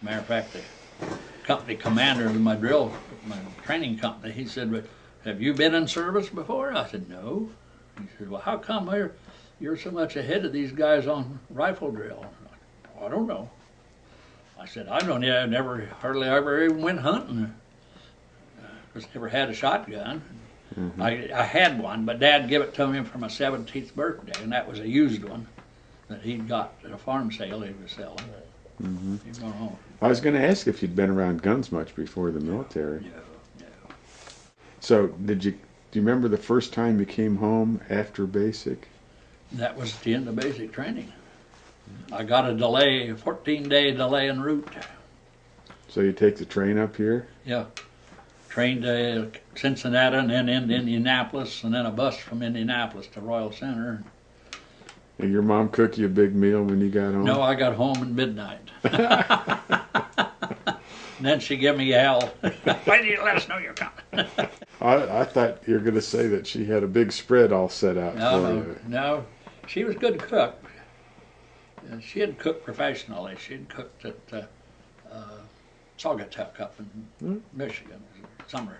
Matter of fact, the company commander of my training company, he said, "But have you been in service before?" I said, "No." He said, "Well, how come you're so much ahead of these guys on rifle drill?" I don't know. I said, "I don't know. I never, hardly ever even went hunting. Because I never had a shotgun. Mm-hmm. I had one, but Dad gave it to me for my 17th birthday, and that was a used one that he'd got at a farm sale he was selling." Mm-hmm. I was going to ask if you'd been around guns much before the military. No. So, do you remember the first time you came home after basic? That was at the end of basic training. I got a 14-day delay en route. So you take the train up here? Yeah. Train to Cincinnati and then into Indianapolis, and then a bus from Indianapolis to Royal Center. And your mom cook you a big meal when you got home? No, I got home at midnight. And then she gave me hell. "Why did you let us know you're coming?" I thought you were going to say that she had a big spread all set out for you. No, she was a good cook. She had cooked professionally. She had cooked at Saugatuck up in Michigan summer.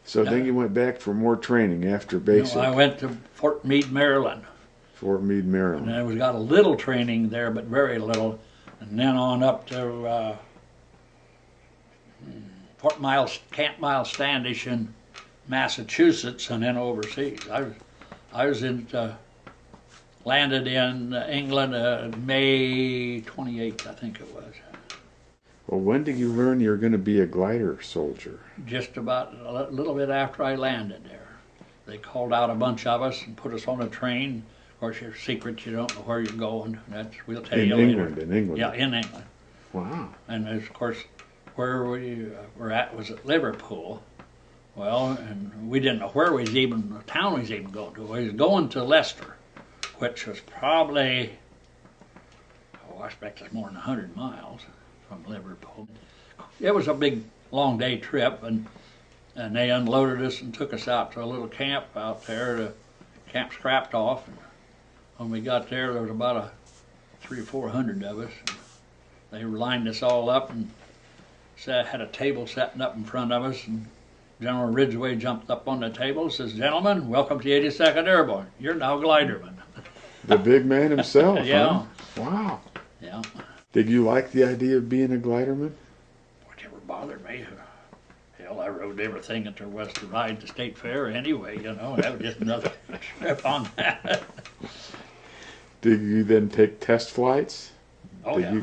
So then you went back for more training after basic? No, I went to Fort Meade, Maryland. Fort Meade, Maryland. And I got a little training there, but very little. And then on up to Camp Miles Standish in Massachusetts, and then overseas. I was landed in England May 28th, I think it was. Well, when did you learn you were going to be a glider soldier? Just about a little bit after I landed there. They called out a bunch of us and put us on a train. Of course, your secret, you don't know where you're going. We'll tell you later. In England? Yeah, in England. Wow. And of course, where we were at was at Liverpool. Well, and we didn't know where the town we was even going to. We was going to Leicester, which was probably, I expect it's more than 100 miles from Liverpool. It was a big, long day trip, and they unloaded us and took us out to a little camp out there. The camp scrapped off, and when we got there was about 300 or 400 of us. They lined us all up and had a table setting up in front of us, and General Ridgway jumped up on the table and says, "Gentlemen, welcome to the 82nd Airborne. You're now glidermen." The big man himself, yeah. Huh? Wow. Yeah. Did you like the idea of being a gliderman? It never bothered me. Hell, I rode everything that there was to ride the state fair anyway, you know. That was just another trip on that. Did you then take test flights? Oh, yeah.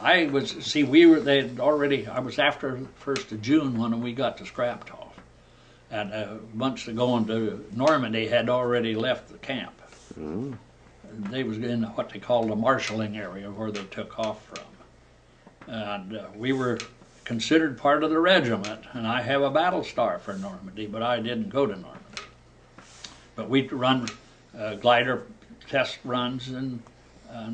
I was after the 1st of June when we got to Scraptoff. And a bunch of going to Normandy had already left the camp. Oh. They was in what they called the marshalling area where they took off from. And we were considered part of the regiment, and I have a battle star for Normandy, but I didn't go to Normandy. But we'd run glider test runs and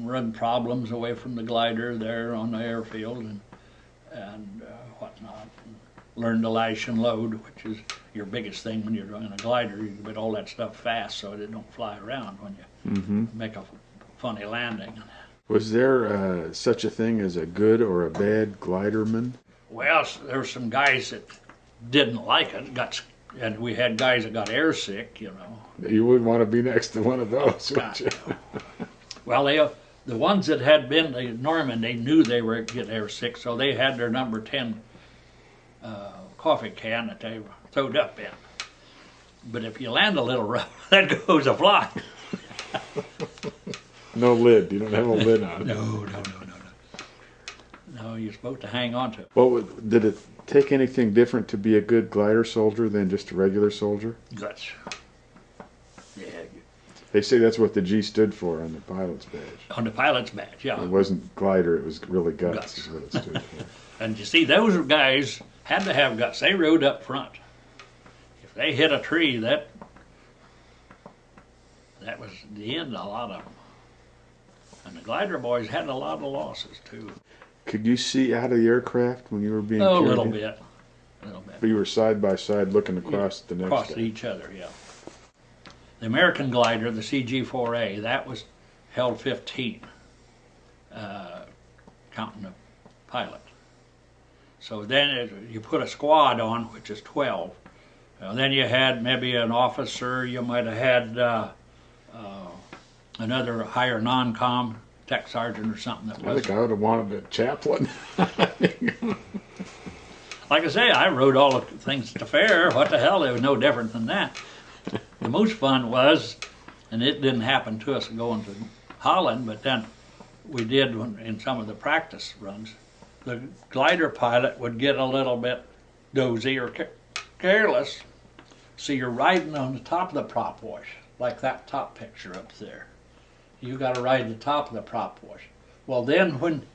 run problems away from the glider there on the airfield and whatnot. And learn to lash and load, which is your biggest thing when you're doing a glider. You get all that stuff fast so it don't fly around when you make a funny landing. Was there such a thing as a good or a bad gliderman? Well, there were some guys that didn't like it, and we had guys that got airsick, you know. You wouldn't want to be next to one of those, would you? Well, the ones that had been to Normandy knew they were getting airsick, so they had their number 10 coffee can that they throwed up in. But if you land a little rough, that goes a fly. No lid. You don't have a lid on it. No. No, you're supposed to hang on to it. Well, did it take anything different to be a good glider soldier than just a regular soldier? Guts. Yeah. They say that's what the G stood for on the pilot's badge. On the pilot's badge, yeah. It wasn't glider, it was really guts is what it stood for. And you see, those guys had to have guts. They rode up front. If they hit a tree, that was the end of a lot of them. And the glider boys had a lot of losses, too. Could you see out of the aircraft when you were being carried? A little bit. But you were side by side looking across the next across guy. each other, yeah. The American glider, the CG-4A, that was held 15, counting the pilot. So then you put a squad on, which is 12. Then you had maybe an officer, you might have had another higher non-com, tech sergeant or something that I was. think I would have wanted a chaplain. Like I say, I rode all the things at the fair. What the hell, it was no different than that. The most fun was, and it didn't happen to us going to Holland, but then we did in some of the practice runs. The glider pilot would get a little bit dozy or careless, so you're riding on the top of the prop wash, like that top picture up there. You got to ride the top of the prop wash. Well, then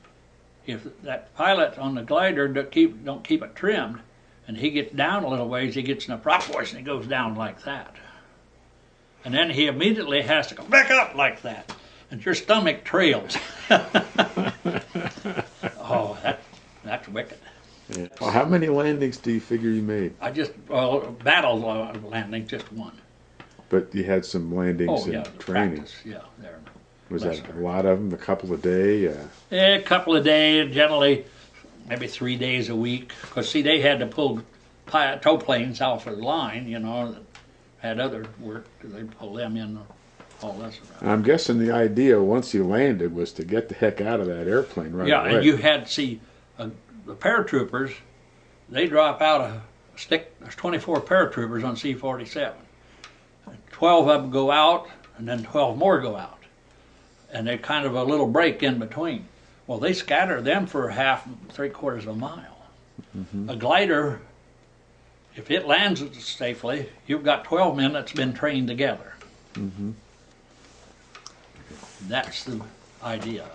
if that pilot on the glider don't keep it trimmed, and he gets down a little ways, he gets in the prop wash and he goes down like that. And then he immediately has to go back up like that, and your stomach trails. Oh, that's wicked. Yeah. Well, how many landings do you figure you made? Battle landing, just one. But you had some landings in training. Practice, yeah, there. Was that a lot of them? A couple a day? Yeah, a couple of days, generally maybe 3 days a week. Because, see, they had to pull tow planes off of the line, you know, that had other work. They'd pull them in, all this around. I'm guessing the idea, once you landed, was to get the heck out of that airplane right away. Yeah, and you had to see the paratroopers, they drop out a stick. There's 24 paratroopers on C-47. 12 of them go out, and then 12 more go out. And they're kind of a little break in between. Well, they scatter them for half, 3/4 of a mile. Mm-hmm. A glider, if it lands safely, you've got 12 men that's been trained together. Mm-hmm. That's the idea.